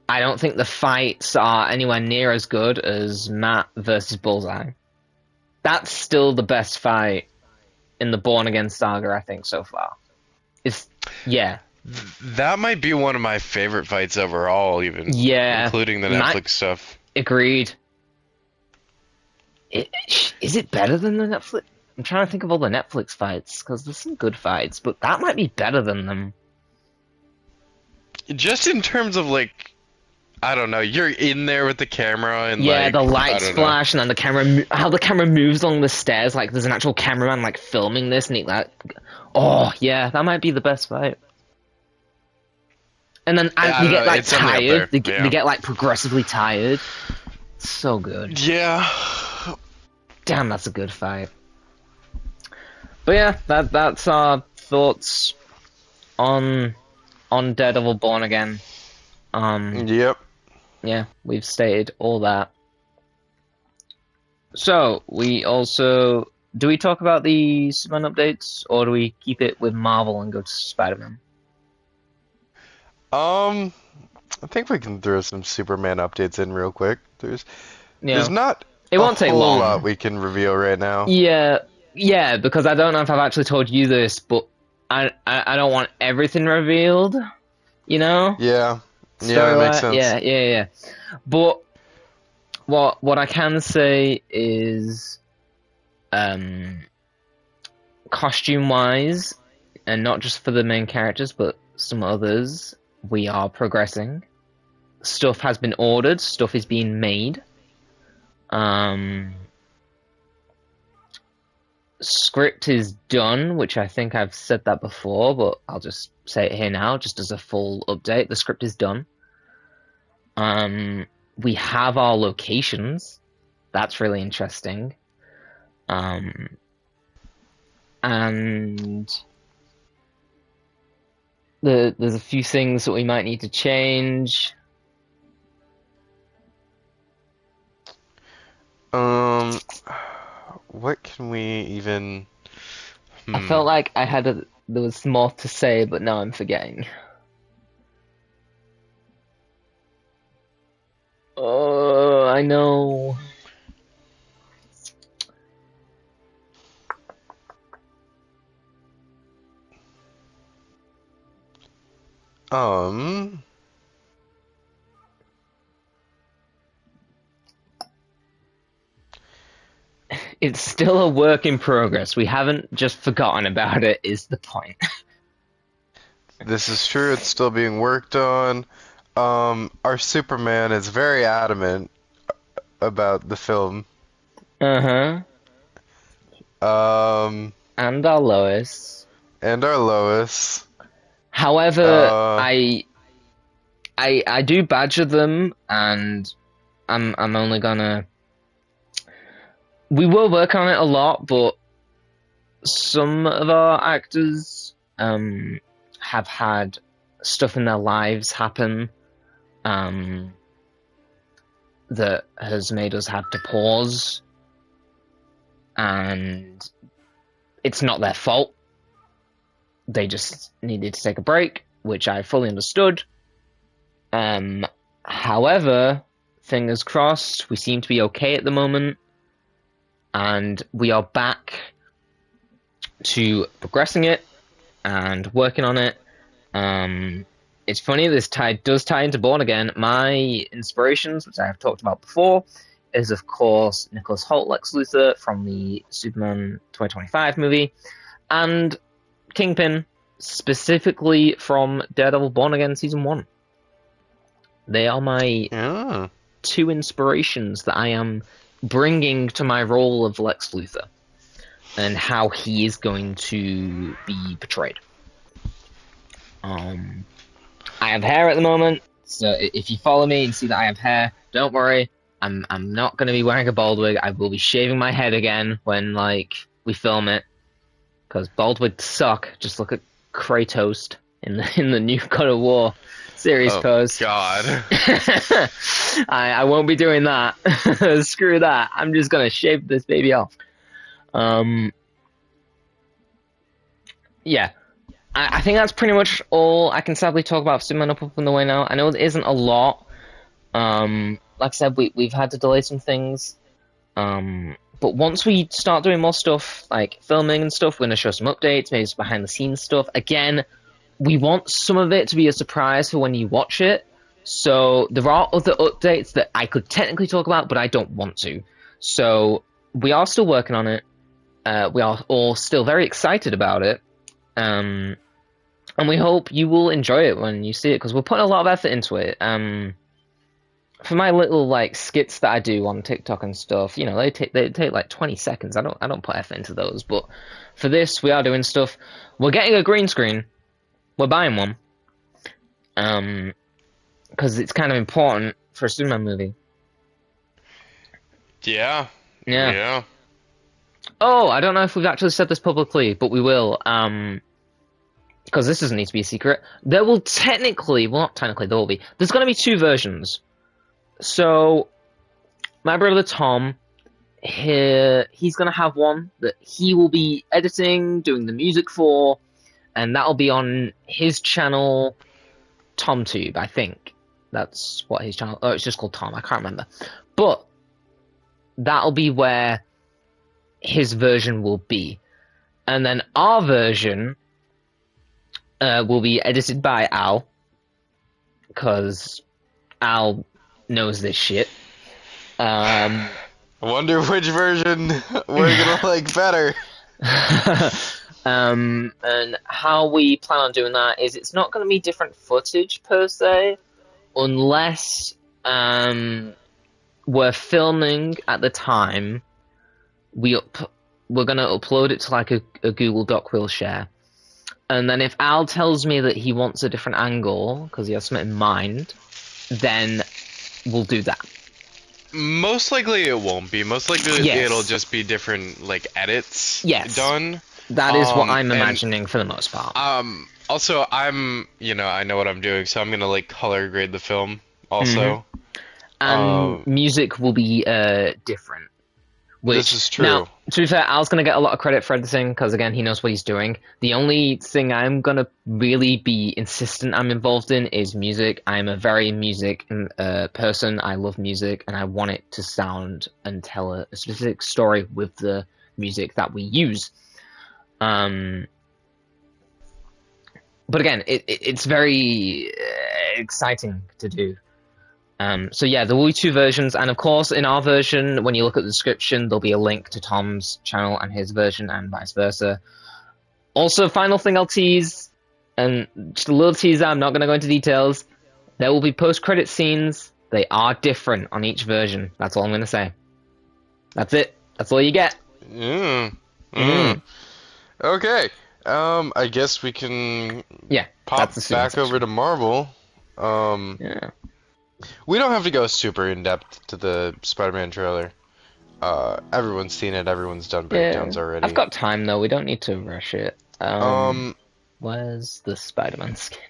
I don't think the fights are anywhere near as good as Matt versus Bullseye. That's still the best fight in the Born Again saga, I think, so far. That might be one of my favorite fights overall, even. Yeah. Including the Netflix stuff. Agreed. Is it better than the Netflix? I'm trying to think of all the Netflix fights, because there's some good fights, but that might be better than them. Just in terms of, like, I don't know. You're in there with the camera and Yeah, the like I lights don't know. flash, and then how the camera moves along the stairs, like there's an actual cameraman like filming this, and he like, oh yeah, that might be the best fight. And then I they don't know. get like It's definitely up there. tired, they Yeah. get like progressively tired. So good. Yeah. Damn, that's a good fight. But yeah, that's our thoughts on Daredevil Born Again. Yep. Yeah, we've stated all that. So we also do we talk about the Superman updates, or do we keep it with Marvel and go to Spider-Man? I think we can throw some Superman updates in real quick. There's Yeah, not it a won't take whole lot long. we can reveal right now. Yeah, yeah, because I don't know if I've actually told you this, but I don't want everything revealed. You know, Yeah. Yeah, that makes storyline. sense. Yeah. But what I can say is, costume wise, and not just for the main characters, but some others, we are progressing. Stuff has been ordered. Stuff is being made. Script is done, which I think I've said that before, but I'll just say it here now, just as a full update. The script is done. We have our locations. That's really interesting. And there's a few things that we might need to change. What can we even? I felt like there was more to say, but now I'm forgetting. Oh, I know. Um, It's still a work in progress. We haven't just forgotten about it, is the point. this is true. It's still being worked on. Our Superman is very adamant about the film. Uh-huh. Um, And our Lois. and our Lois. However, Uh, I do badger them, and I'm only gonna. We will work on it a lot, but some of our actors have had stuff in their lives happen that has made us have to pause, and it's not their fault. They just needed to take a break, which I fully understood. However, fingers crossed, we seem to be okay at the moment, and we are back to progressing it and working on it. It's funny, this does tie into Born Again. My inspirations, which I have talked about before, is of course Nicholas Hoult Lex Luthor from the Superman 2025 movie, and Kingpin, specifically from Daredevil Born Again Season 1. They are my yeah. two inspirations that I am bringing to my role of Lex Luthor, and how he is going to be portrayed. I have hair at the moment, so if you follow me and see that I have hair, don't worry. I'm not going to be wearing a bald wig. I will be shaving my head again when we film it, because bald wigs suck. Just look at Kratos in the new God of War series Oh pose. God. I won't be doing that. Screw that. I'm just gonna shave this baby off. Yeah. I think that's pretty much all I can sadly talk about Superman Up and the Way now. I know there isn't a lot. Like I said, we've had to delay some things. But once we start doing more stuff, like filming and stuff, we're going to show some updates, maybe some behind the scenes stuff. Again, we want some of it to be a surprise for when you watch it. So there are other updates that I could technically talk about, but I don't want to. So we are still working on it. We are all still very excited about it. And we hope you will enjoy it when you see it, because we're putting a lot of effort into it. for my little like skits that I do on TikTok and stuff, you know, they take like 20 seconds. I don't put effort into those, but for this, we are doing stuff. We're getting a green screen. We're buying one. Because it's kind of important for a Superman movie. Yeah. Yeah. Yeah. Oh, I don't know if we've actually said this publicly, but we will. Because this doesn't need to be a secret. There will technically, well, not technically, there will be. There's going to be two versions. So, my brother Tom, he's going to have one that he will be editing, doing the music for, and that'll be on his channel, TomTube, I think. That's what his channel. Oh, it's just called Tom. I can't remember. But that'll be where his version will be, and then our version will be edited by Al, because Al knows this shit. I wonder which version we're gonna like better. And how we plan on doing that is it's not going to be different footage per se, unless we're filming at the time. We're going to upload it to like a Google Doc we'll share. And then if Al tells me that he wants a different angle, because he has something in mind, then we'll do that. Most likely it won't be. Most likely it'll just be different like edits done. That is what I'm imagining for the most part. Also, I know what I'm doing, so I'm gonna like color grade the film also. And music will be different. This is true. Now, to be fair, Al's going to get a lot of credit for everything, because again, he knows what he's doing. The only thing I'm going to really be insistent I'm involved in is music. I'm a very music person. I love music, and I want it to sound and tell a specific story with the music that we use. But again, it's very exciting to do. So yeah, there will be two versions, and of course, in our version, when you look at the description, there'll be a link to Tom's channel and his version, and vice versa. Also, final thing I'll tease, and just a little teaser, I'm not going to go into details, there will be post-credit scenes. They are different on each version. That's all I'm going to say. That's it. That's all you get. Okay. I guess we can pop back over to Marvel. Yeah. We don't have to go super in-depth to the Spider-Man trailer. Everyone's seen it. Everyone's done breakdowns already. I've got time, though. We don't need to rush it. Where's the Spider-Man skin?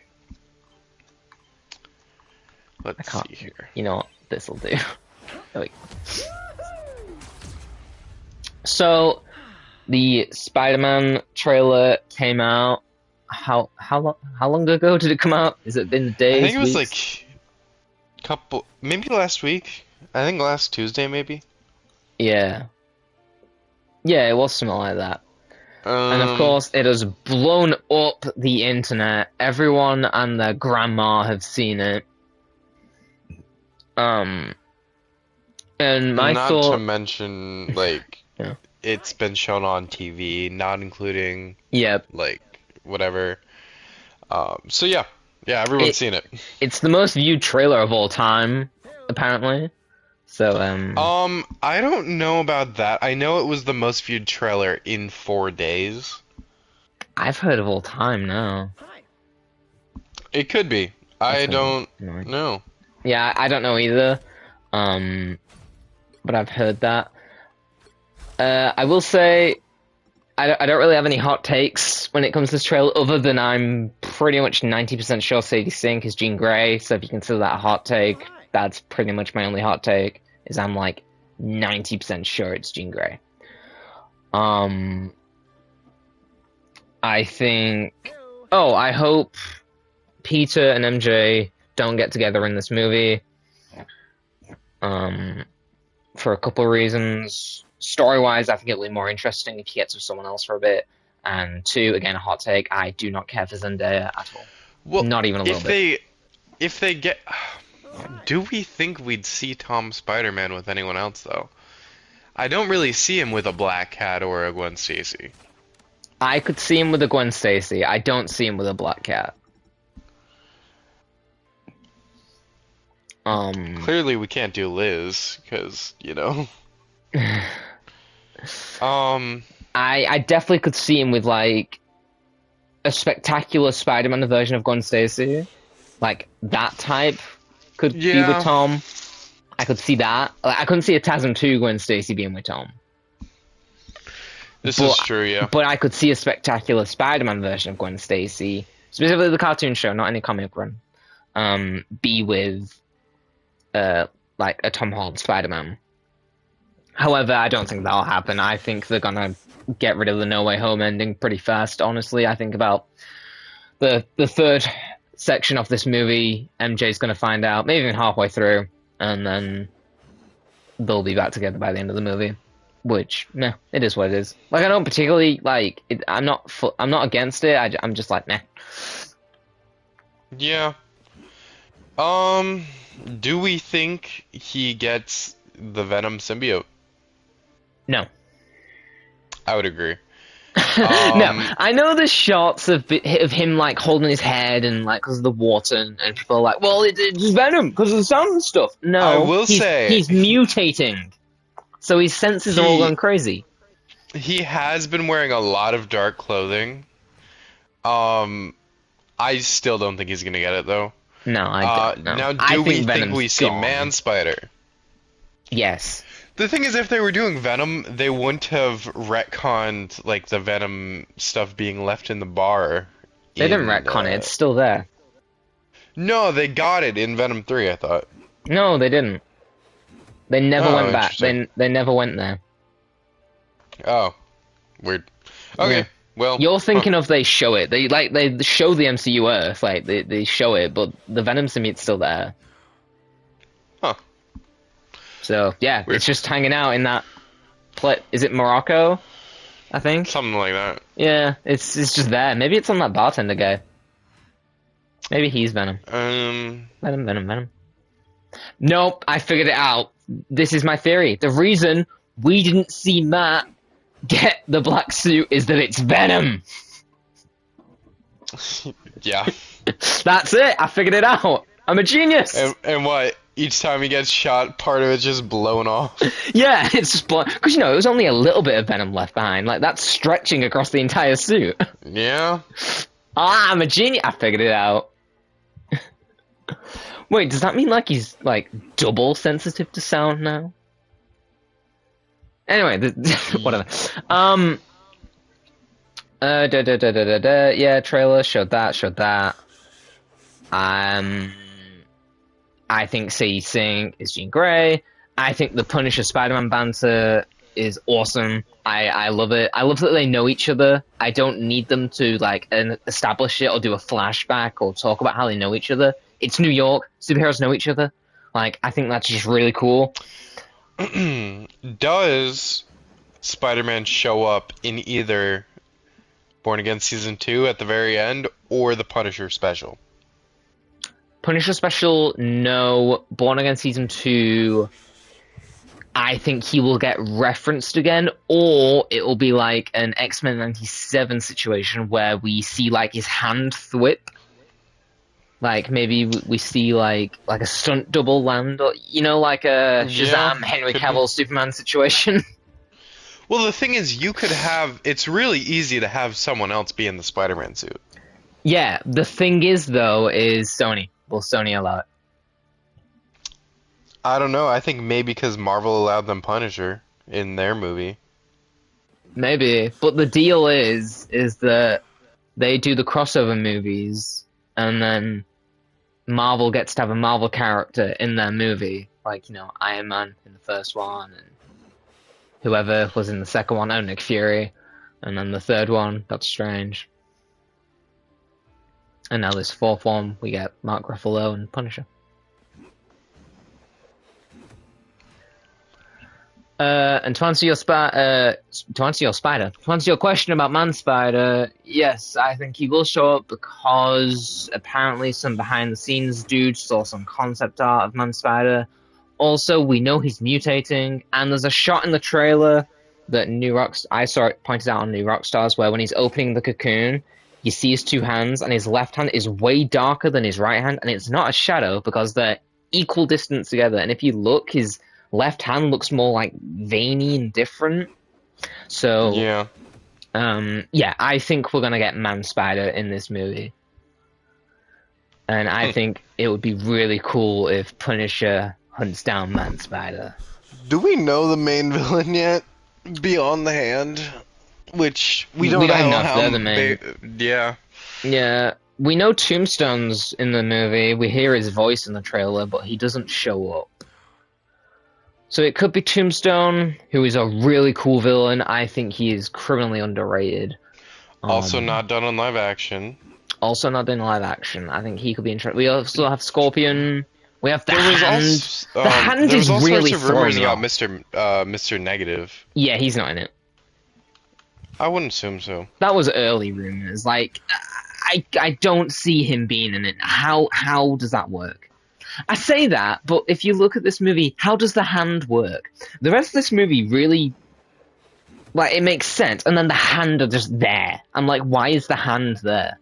Let's see here. You know what? This'll do. There we go. So, the Spider-Man trailer came out. How long ago did it come out? Has it been days? I think it was weeks? like maybe last week. I think last Tuesday, maybe. Yeah, it was something like that. And of course, it has blown up the internet. Everyone and their grandma have seen it. And my thought. Not to mention, like, it's been shown on TV, not including, like, whatever. So yeah, everyone's seen it. It's the most viewed trailer of all time, apparently. So I don't know about that. I know it was the most viewed trailer in 4 days. I've heard of all time now. It could be. I don't know. Yeah, I don't know either. But I've heard that. I will say, I don't really have any hot takes when it comes to this trailer, other than I'm pretty much 90% sure Sadie Sink is Jean Grey, so if you consider that a hot take, that's pretty much my only hot take, is I'm like 90% sure it's Jean Grey. I think... Oh, I hope Peter and MJ don't get together in this movie. For a couple of reasons. Story-wise, I think it'll be more interesting if he gets with someone else for a bit. And two, again, a hot take, I do not care for Zendaya at all. Well, not even a little bit. If they get... Do we think we'd see Tom Spider-Man with anyone else, though? I don't really see him with a Black Cat or a Gwen Stacy. I could see him with a Gwen Stacy. I don't see him with a Black Cat. Clearly, we can't do Liz because Um, I definitely could see him with like a spectacular Spider-Man version of Gwen Stacy, like that type could be with yeah, Tom. I could see that. Like, I couldn't see a TASM 2 Gwen Stacy being with Tom, this is but true. Yeah, I could see a spectacular Spider-Man version of Gwen Stacy, specifically the cartoon show, not any comic run, be with like a Tom Holland Spider-Man. However, I don't think that'll happen. I think they're gonna get rid of the No Way Home ending pretty fast. Honestly, I think about the third section of this movie, MJ's gonna find out, maybe even halfway through, and then they'll be back together by the end of the movie. Which, nah, it is what it is. Like, I don't particularly like it. I'm not against it. I'm just like, nah. yeah. Um, do we think he gets the Venom symbiote? No. I would agree. No, I know the shots of him like holding his head and like because of the water and people are like, well, it's Venom because of the sound and stuff. I No, will say he's mutating, so his senses are all he going crazy. he has been wearing a lot of dark clothing. Um, I still don't think he's gonna get it though. No, I don't know. Now, I do we think think Venom's we see gone. Man Spider? Yes, The thing is, if they were doing Venom, they wouldn't have retconned like the Venom stuff being left in the bar. they didn't In retcon it. It's still there. No, they got it in Venom 3, I thought. No, they didn't. They never Oh, went back. interesting. They never went there. Oh, weird. Okay, Yeah. well, You're thinking of they show it. They show the MCU Earth, like they show it, but the Venom symbiote's still there. huh, So yeah, weird. it's just hanging out in that is it Morocco? I think. Something like that. Yeah, it's just there. Maybe it's on that bartender guy. Maybe he's Venom. Venom. Nope, I figured it out. This is my theory. The reason we didn't see Matt get the black suit is that it's Venom. Yeah. That's it. I figured it out. I'm a genius. And what? Each time he gets shot, part of it's just blown off. Yeah, it's just because it was only a little bit of Venom left behind. Like that's stretching across the entire suit. Yeah. I'm a genius. I figured it out. Wait, does that mean like he's like double sensitive to sound now? Anyway, whatever. Yeah, trailer showed that. I think Sadie Sink is Jean Grey. I think the Punisher Spider-Man banter is awesome. I love it. I love that they know each other. I don't need them to like establish it or do a flashback or talk about how they know each other. It's New York. Superheroes know each other. Like, I think that's just really cool. Does Spider-Man show up in either Born Again Season 2 at the very end or the Punisher special? Punisher special, no. Born Again Season 2, I think he will get referenced again, or it will be like an X-Men 97 situation where we see like his hand thwip. Like maybe we see like a stunt double land, or like a Shazam Henry Cavill Superman situation. Well, the thing is, it's really easy to have someone else be in the Spider-Man suit. Yeah, the thing is though, is Sony will Sony allow it? I don't know. I think maybe because Marvel allowed them Punisher in their movie. Maybe, but the deal is that they do the crossover movies, and then Marvel gets to have a Marvel character in their movie, like Iron Man in the first one, and whoever was in the second one, Nick Fury, and then the third one, Doctor Strange, and now this fourth one, we get Mark Ruffalo and Punisher. And to answer your question about Man Spider, yes, I think he will show up because apparently some behind the scenes dude saw some concept art of Man Spider. Also, we know he's mutating, and there's a shot in the trailer that I saw it pointed out on New Rockstars, where when he's opening the cocoon, you see his two hands, and his left hand is way darker than his right hand, and it's not a shadow because they're equal distance together. And if you look, his left hand looks more like veiny and different. So, Yeah. yeah, I think we're gonna get Man Spider in this movie. And I think it would be really cool if Punisher hunts down Man Spider. Do we know the main villain yet? Beyond the Hand? Which we We don't don't even know know if how they're the main. Yeah. Yeah, we know Tombstone's in the movie. We hear his voice in the trailer, but he doesn't show up. So it could be Tombstone, who is a really cool villain. I think he is criminally underrated. Also not done on live action. Also not in live action. I think he could be interesting. We also have Scorpion. We have the There was Hand. also The Hand there is was all really sorts of rumors throwing me about off. Mr. Negative. Yeah, he's not in it. I wouldn't assume so. That was early rumors. Like, I don't see him being in it. How does that work? I say that, but if you look at this movie, how does the Hand work? The rest of this movie really, like, it makes sense, and then the Hand are just there. I'm like, why is the Hand there?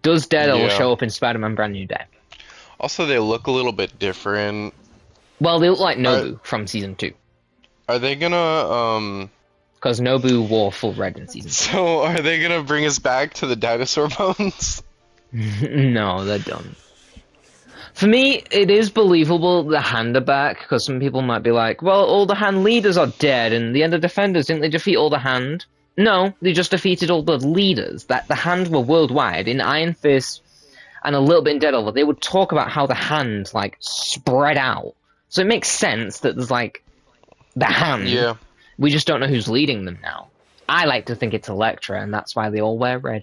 Does Daredevil Yeah. show up in Spider-Man Brand New Day? Also, they look a little bit different. Well, they look like Nobu from season 2. Are they gonna Because Nobu wore full red in season 2. So are they gonna bring us back to the dinosaur bones? No, they're done. For me, it is believable the Hand are back, because some people might be like, well, all the Hand leaders are dead, and the End of Defenders, didn't they defeat all the Hand? No, they just defeated all the leaders. That the Hand were worldwide. In Iron Fist and a little bit in Daredevil, they would talk about how the Hand, like, spread out. So it makes sense that there's, like, the Hand. Yeah. We just don't know who's leading them now. I like to think it's Elektra, and that's why they all wear red.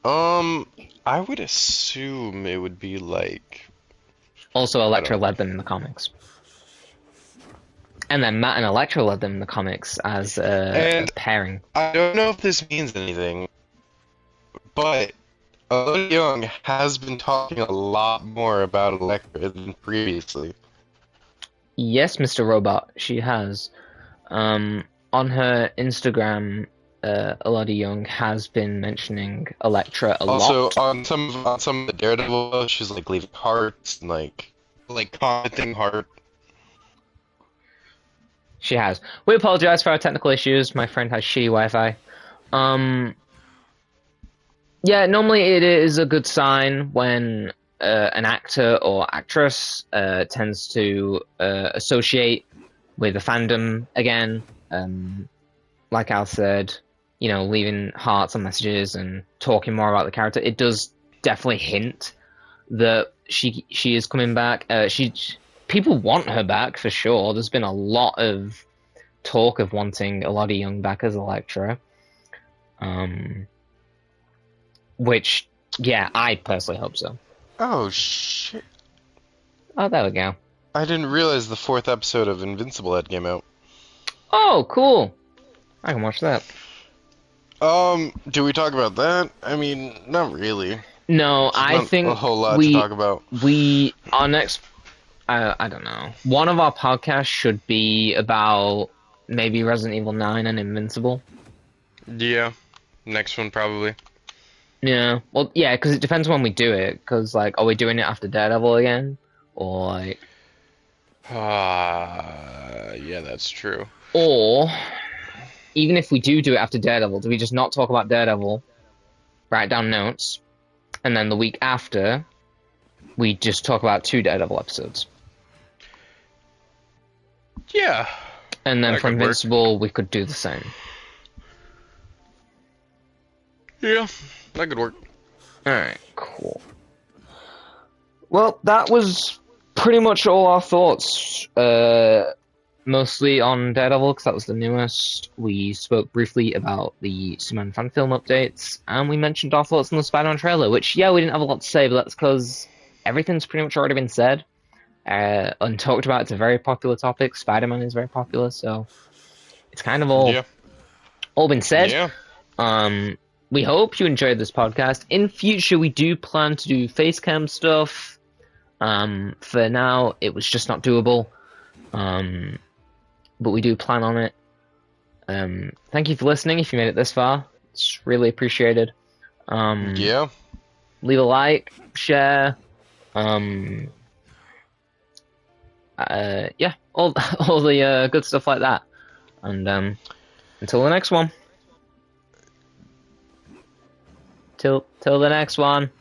I would assume it would be like... Also, Elektra led them in the comics. And then Matt and Elektra led them in the comics as a pairing. I don't know if this means anything, but Alot Young has been talking a lot more about Elektra than previously. Yes, Mr. Robot, she has. On her Instagram, Alot Young has been mentioning Elektra a lot. Also, on some of the Daredevil, she's like leaving hearts and like commenting heart. She has. We apologize for our technical issues. My friend has shitty Wi-Fi. Yeah, normally it is a good sign when an actor or actress tends to associate with a fandom again. Like Al said, you know, leaving hearts on messages and talking more about the character. It does definitely hint that she is coming back. People want her back for sure. There's been a lot of talk of wanting Alot Young back as Elektra. Which, yeah, I personally hope so. Oh shit! Oh, there we go. I didn't realize the 4th episode of Invincible had came out. Oh, cool. I can watch that. Do we talk about that? I mean, not really. No, There's I not think a whole lot to talk about. Our next, I don't know. One of our podcasts should be about maybe Resident Evil 9 and Invincible. Yeah, next one probably. Yeah, well, yeah, because it depends when we do it. Because, like, are we doing it after Daredevil again? Or, like... Yeah, that's true. Or, even if we do it after Daredevil, do we just not talk about Daredevil, write down notes, and then the week after, we just talk about 2 Daredevil episodes? Yeah. And then for Invincible, we could do the same. Yeah, that could work. Alright, cool. Well, that was pretty much all our thoughts. Mostly on Daredevil, because that was the newest. We spoke briefly about the Superman fan film updates, and we mentioned our thoughts on the Spider-Man trailer, which, yeah, we didn't have a lot to say, but that's because everything's pretty much already been said. And talked about. It's a very popular topic. Spider-Man is very popular, so it's kind of all been said. Yeah. We hope you enjoyed this podcast. In future, we do plan to do facecam stuff. For now, it was just not doable. But we do plan on it. Thank you for listening if you made it this far. It's really appreciated. Yeah. Leave a like, share, Um, yeah, all all the good stuff like that. And until the next one. Till the next one.